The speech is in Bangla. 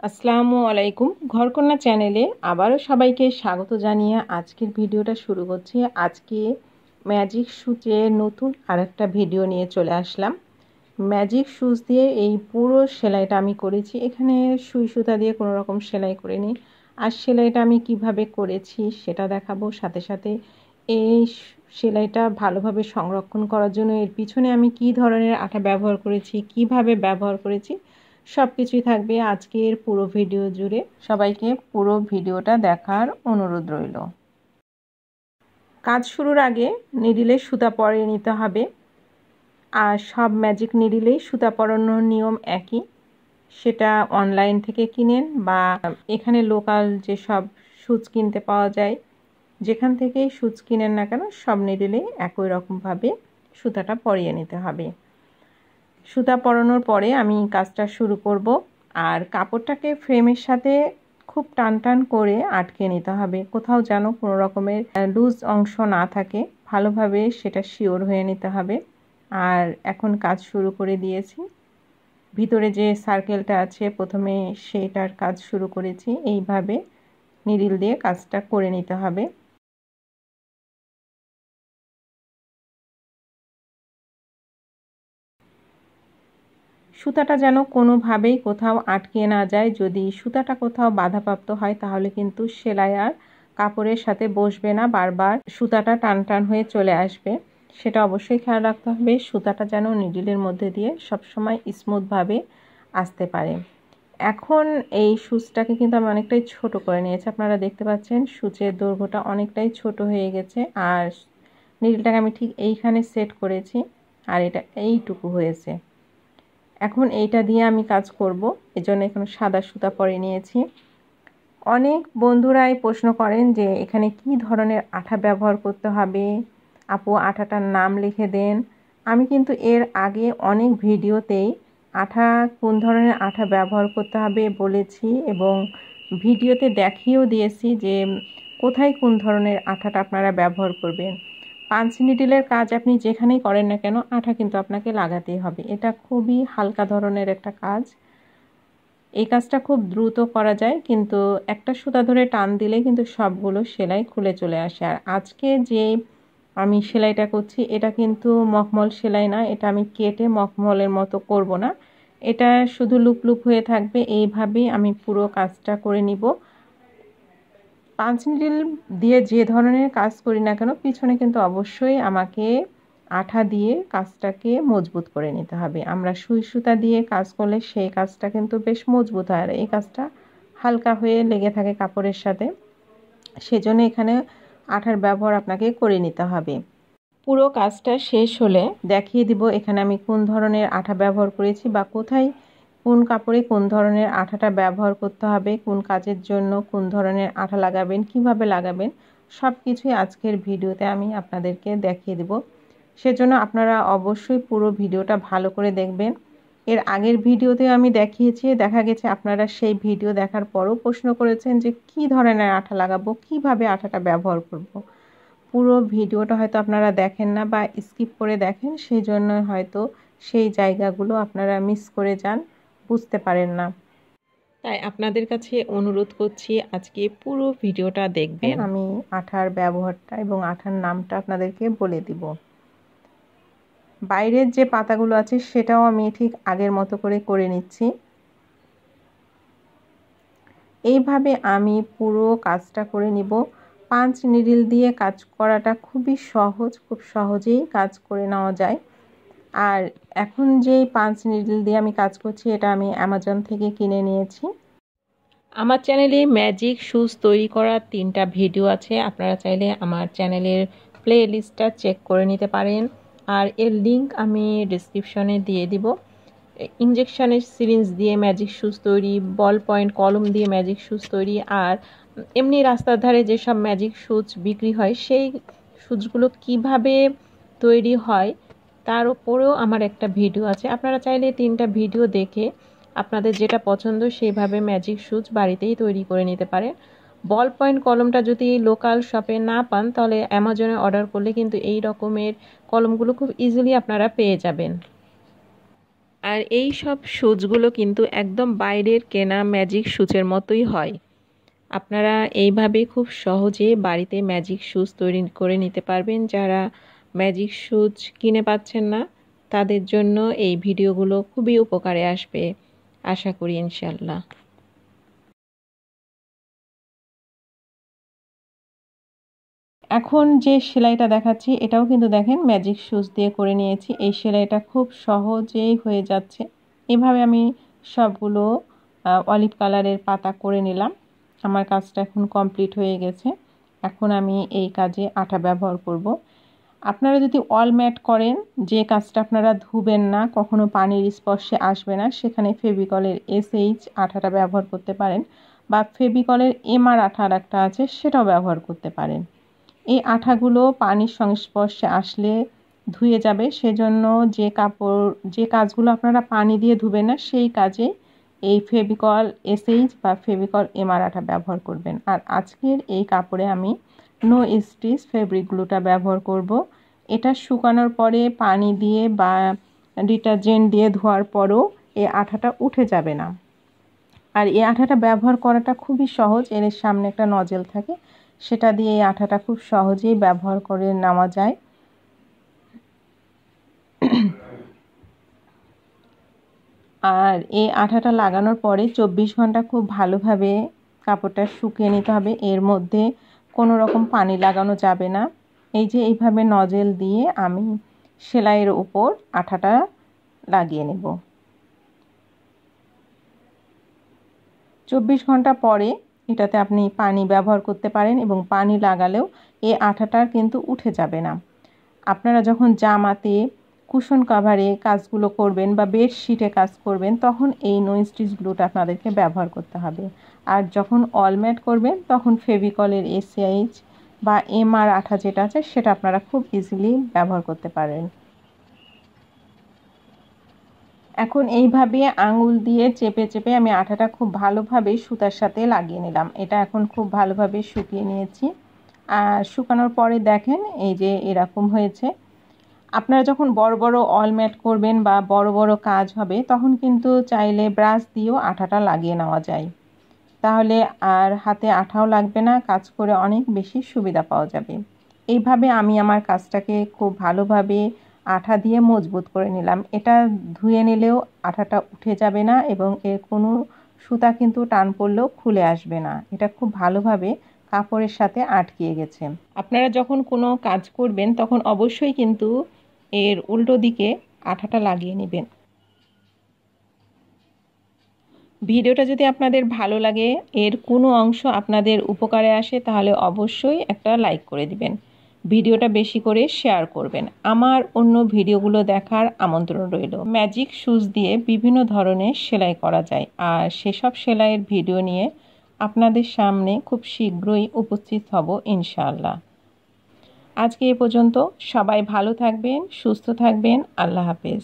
আসসালামু আলাইকুম। ঘরকন্যা চ্যানেলে আবারও সবাইকে স্বাগত জানিয়ে আজকের ভিডিওটা শুরু করছি। আজকে ম্যাজিক সুচের নতুন আরেকটা ভিডিও নিয়ে চলে আসলাম। ম্যাজিক সুচ দিয়ে এই পুরো সেলাইটা আমি করেছি। এখানে সুই সুতা দিয়ে কোনো রকম সেলাই করিনি। আর সেলাইটা আমি কিভাবে করেছি সেটা দেখাবো। সাথে সাথে এই সেলাইটা ভালোভাবে সংরক্ষণ করার জন্য এর পিছনে আমি কি ধরনের আঠা ব্যবহার করেছি, কিভাবে ব্যবহার করেছি সব কিছুই থাকবে আজকের পুরো ভিডিও জুড়ে। সবাইকে পুরো ভিডিওটা দেখার অনুরোধ রইল। কাজ শুরুর আগে নিডিলে সুতা পরিয়ে নিতে হবে। আর সব ম্যাজিক নিডিলেই সুতা পরানোর নিয়ম একই। সেটা অনলাইন থেকে কিনেন বা এখানে লোকাল যেসব সুচ কিনতে পাওয়া যায়, যেখান থেকেই সুচ কিনেন না কেন সব নিডিলেই একই রকমভাবে সুতাটা পরিয়ে নিতে হবে। সুতা পরানোর পরে আমি কাজটা শুরু করব। আর কাপড়টাকে ফ্রেমের সাথে খুব টান টান করে আটকে নিতে হবে, কোথাও যেন কোনো রকমের লুজ অংশ না থাকে। ভালোভাবে সেটা শিওর হয়ে নিতে হবে। আর এখন কাজ শুরু করে দিয়েছি। ভিতরে যে সার্কেলটা আছে প্রথমে সেটার কাজ শুরু করেছি। এইভাবে নিডল দিয়ে কাজটা করে নিতে হবে। সুতাটা যেন কোনোভাবেই কোথাও আটকে না যায়। যদি সুতাটা কোথাও বাধাপ্রাপ্ত হয় তাহলে কিন্তু সেলাই আর কাপড়ের সাথে বসবে না, বারবার সুতাটা টান টান হয়ে চলে আসবে। সেটা অবশ্যই খেয়াল রাখতে হবে। সুতাটা যেন নিডলের মধ্যে দিয়ে সবসময় স্মুথভাবে আসতে পারে। এখন এই সুচটাকে কিন্তু আমি অনেকটাই ছোট করে নিয়েছি। আপনারা দেখতে পাচ্ছেন সুচের দৈর্ঘ্যটা অনেকটাই ছোট হয়ে গেছে। আর নিডলটাকে আমি ঠিক এইখানে সেট করেছি আর এটা এইটুকু হয়েছে। এখন এইটা দিয়ে আমি কাজ করব, এজন্য এখানে সাদা সুতা পরে নিয়েছি। অনেক বন্ধুরাই প্রশ্ন করেন যে এখানে কি ধরনের আঠা ব্যবহার করতে হবে, আপু আঠাটার নাম লিখে দেন। আমি কিন্তু এর আগে অনেক ভিডিওতেই আঠা কোন ধরনের আঠা ব্যবহার করতে হবে বলেছি এবং ভিডিওতে দেখিয়েও দিয়েছি যে কোথায় কোন ধরনের আঠাটা আপনারা ব্যবহার করবেন। পাঞ্চ নিডলের কাজ আপনি যেখানেই করেন না কেন আঠা কিন্তু আপনাকে লাগাতেই হবে। এটা খুবই হালকা ধরনের একটা কাজ। এই কাজটা খুব দ্রুত করা যায়, কিন্তু একটা সুতা ধরে টান দিলে কিন্তু সবগুলো সেলাই খুলে চলে আসে। আর আজকে যে আমি সেলাইটা করছি এটা কিন্তু মখমল সেলাই না, এটা আমি কেটে মখমলের মতো করব না। এটা শুধু লুপ লুপ হয়ে থাকবে। এইভাবেই আমি পুরো কাজটা করে নিব। পাঞ্চ নিডল দিয়ে যে ধরনের কাজ করি না কেন পিছনে কিন্তু অবশ্যই আমাকে আঠা দিয়ে কাজটাকে মজবুত করে নিতে হবে। আমরা সুই সুতা দিয়ে কাজ করলে সেই কাজটা কিন্তু বেশ মজবুত হয়, আর এই কাজটা হালকা হয়ে লেগে থাকে কাপড়ের সাথে। সেজন্য এখানে আঠার ব্যবহার আপনাকে করে নিতে হবে। পুরো কাজটা শেষ হলে দেখিয়ে দিব এখানে আমি কোন ধরনের আঠা ব্যবহার করেছি বা কোথায় কোন কাপড়ে কোন ধরনের আঠাটা ব্যবহার করতে হবে, কোন কাজের জন্য কোন ধরনের আঠা লাগাবেন, কিভাবে লাগাবেন সব কিছুই আজকের ভিডিওতে আমি আপনাদেরকে দেখিয়ে দেব। সেজন্য আপনারা অবশ্যই পুরো ভিডিওটা ভালো করে দেখবেন। এর আগের ভিডিওতে আমি দেখিয়েছি, দেখা গেছে আপনারা সেই ভিডিও দেখার পরও প্রশ্ন করেছেন যে কি ধরনের আঠা লাগাবো, কিভাবে আঠাটা ব্যবহার করব। পুরো ভিডিওটা হয়তো আপনারা দেখেন না বা স্কিপ করে দেখেন, সেই জন্য হয়তো সেই জায়গাগুলো আপনারা মিস করে যান, বুঝতে পারেন না। তাই আপনাদের কাছে অনুরোধ করছি আজকে পুরো ভিডিওটা দেখবেন। আমি আঠার ব্যবহারটা এবং আঠার নামটা আপনাদেরকে বলে দিব। বাইরের যে পাতাগুলো আছে সেটাও আমি ঠিক আগের মতো করে নিচ্ছি। এইভাবে আমি পুরো কাজটা করে নিব। পাঞ্চ নিডল দিয়ে কাজ করাটা খুবই সহজ, খুব সহজেই কাজ করে নেওয়া যায়। আর এখন যেই পাঞ্চ নিডল দিয়ে আমি কাজ করছি এটা আমি অ্যামাজন থেকে কিনে নিয়েছি। আমার চ্যানেলে ম্যাজিক সুচ তৈরি করার 3টা ভিডিও আছে, আপনারা চাইলে আমার চ্যানেলের প্লে লিস্টটা চেক করে নিতে পারেন। আর এর লিঙ্ক আমি ডিসক্রিপশনে দিয়ে দিব। ইনজেকশনের সিরিঞ্জ দিয়ে ম্যাজিক সুচ তৈরি, বল পয়েন্ট কলম দিয়ে ম্যাজিক সুচ তৈরি, আর এমনি রাস্তার ধারে যেসব ম্যাজিক সুচ বিক্রি হয় সেই সুচগুলো কিভাবে তৈরি হয় তার উপরেও আমার একটা ভিডিও আছে। আপনারা চাইলে 3টা ভিডিও দেখে আপনাদের যেটা পছন্দ সেইভাবে ম্যাজিক সুচ বাড়িতেই তৈরি করে নিতে পারেন। বল পয়েন্ট কলমটা যদি লোকাল শপে না পান তাহলে অ্যামাজনে অর্ডার করলে কিন্তু এই রকমের কলমগুলো খুব ইজিলি আপনারা পেয়ে যাবেন। আর এই সব সুচগুলো কিন্তু একদম বাইরের কেনা ম্যাজিক সুচের মতোই হয়। আপনারা এইভাবে খুব সহজে বাড়িতে ম্যাজিক সুচ তৈরি করে নিতে পারবেন। যারা ম্যাজিক সুচ কিনে পাচ্ছেন না তাদের জন্য এই ভিডিওগুলো খুবই উপকারে আসবে আশা করি ইনশাআল্লাহ। এখন যে সেলাইটা দেখাচ্ছি এটাও কিন্তু দেখেন ম্যাজিক সুচ দিয়ে করে নিয়েছি। এই সেলাইটা খুব সহজেই হয়ে যাচ্ছে। এভাবে আমি সবগুলো অলিভ কালারের পাতা করে নিলাম। আমার কাজটা এখন কমপ্লিট হয়ে গেছে। এখন আমি এই কাজে আঠা ব্যবহার করব। আপনারা যদি অল ম্যাট করেন, যে কাজটা আপনারা ধুবেন না, কখনো পানির স্পর্শে আসবে না, সেখানে ফেভিকলের SH আঠাটা ব্যবহার করতে পারেন, বা ফেভিকলের MR আঠা একটা আছে সেটাও ব্যবহার করতে পারেন। এই আঠাগুলো পানির সংস্পর্শে আসলে ধুয়ে যাবে, সেজন্য যে কাজগুলো আপনারা পানি দিয়ে ধুবেন না সেই কাজে এই ফেভিকল SH বা ফেভিকল MR আঠা ব্যবহার করবেন। আর আজকের এই কাপড়ে আমি নো স্টিচ ফেব্রিক গ্লুটা ব্যবহার করব। এটা শুকানোর পরে পানি দিয়ে বা ডিটারজেন্ট দিয়ে ধোয়ার পরও এই আঠাটা উঠে যাবে না। আর এই আঠাটা ব্যবহার করাটা খুবই সহজ। এর সামনে একটা নজেল থাকে, সেটা দিয়ে এই আঠাটা খুব সহজেই ব্যবহার করে নেওয়া যায়। আর এই আঠাটা লাগানোর পরে 24 ঘন্টা খুব ভালোভাবে কাপড়টা শুকিয়ে নিতে হবে। এর মধ্যে কোনো রকম পানি লাগানো যাবে না। এই যে এইভাবে নজেল দিয়ে আমি সেলাইয়ের উপর আঠাটা লাগিয়ে নেব। 24 ঘন্টা পরে এটাতে আপনি পানি ব্যবহার করতে পারেন, এবং পানি লাগালেও এই আঠাটা কিন্তু উঠে যাবে না। আপনারা যখন জামাতে, কুশন কাভারে কাজগুলো করবেন বা বেডশিটে কাজ করবেন তখন এই নো স্টিচ গ্লুটা আপনাদেরকে ব্যবহার করতে হবে। আর যখন অলম্যাট করবেন তখন ফেভিকলের SH বা MR আঠা যেটা আছে সেটা আপনারা খুব ইজিলি ব্যবহার করতে পারেন। এখন এইভাবে আঙুল দিয়ে চেপে চেপে আমি আঠাটা খুব ভালোভাবে সুতার সাথে লাগিয়ে নিলাম। এটা এখন খুব ভালোভাবে শুকিয়ে নিয়েছি। আর শুকানোর পরে দেখেন এই যে এরকম হয়েছে। আপনারা যখন বড় বড় অলম্যাট করবেন বা বড় বড় কাজ হবে তখন কিন্তু চাইলে ব্রাশ দিয়েও আঠাটা লাগিয়ে নেওয়া যায়। তাহলে আর হাতে আঠাও লাগবে না, কাজ করে অনেক বেশি সুবিধা পাওয়া যাবে। এইভাবে আমি আমার কাজটাকে খুব ভালোভাবে আঠা দিয়ে মজবুত করে নিলাম। এটা ধুয়ে নিলেও আঠাটা উঠে যাবে না, এবং এর কোনো সুতা কিন্তু টান পড়লেও খুলে আসবে না। এটা খুব ভালোভাবে কাপড়ের সাথে আটকিয়ে গেছে। আপনারা যখন কোনো কাজ করবেন তখন অবশ্যই কিন্তু এর উল্টো দিকে আঠাটা লাগিয়ে নেবেন। ভিডিওটা যদি আপনাদের ভালো লাগে, এর কোনো অংশ আপনাদের উপকারে আসে, তাহলে অবশ্যই একটা লাইক করে দিবেন। ভিডিওটা বেশি করে শেয়ার করবেন। আমার অন্য ভিডিওগুলো দেখার আমন্ত্রণ রইল। ম্যাজিক সুচ দিয়ে বিভিন্ন ধরনের সেলাই করা যায়, আর সেসব সেলাইয়ের ভিডিও নিয়ে আপনাদের সামনে খুব শীঘ্রই উপস্থিত হব ইনশাআল্লাহ। আজকে এ পর্যন্ত। সবাই ভালো থাকবেন, সুস্থ থাকবেন। আল্লাহ হাফেজ।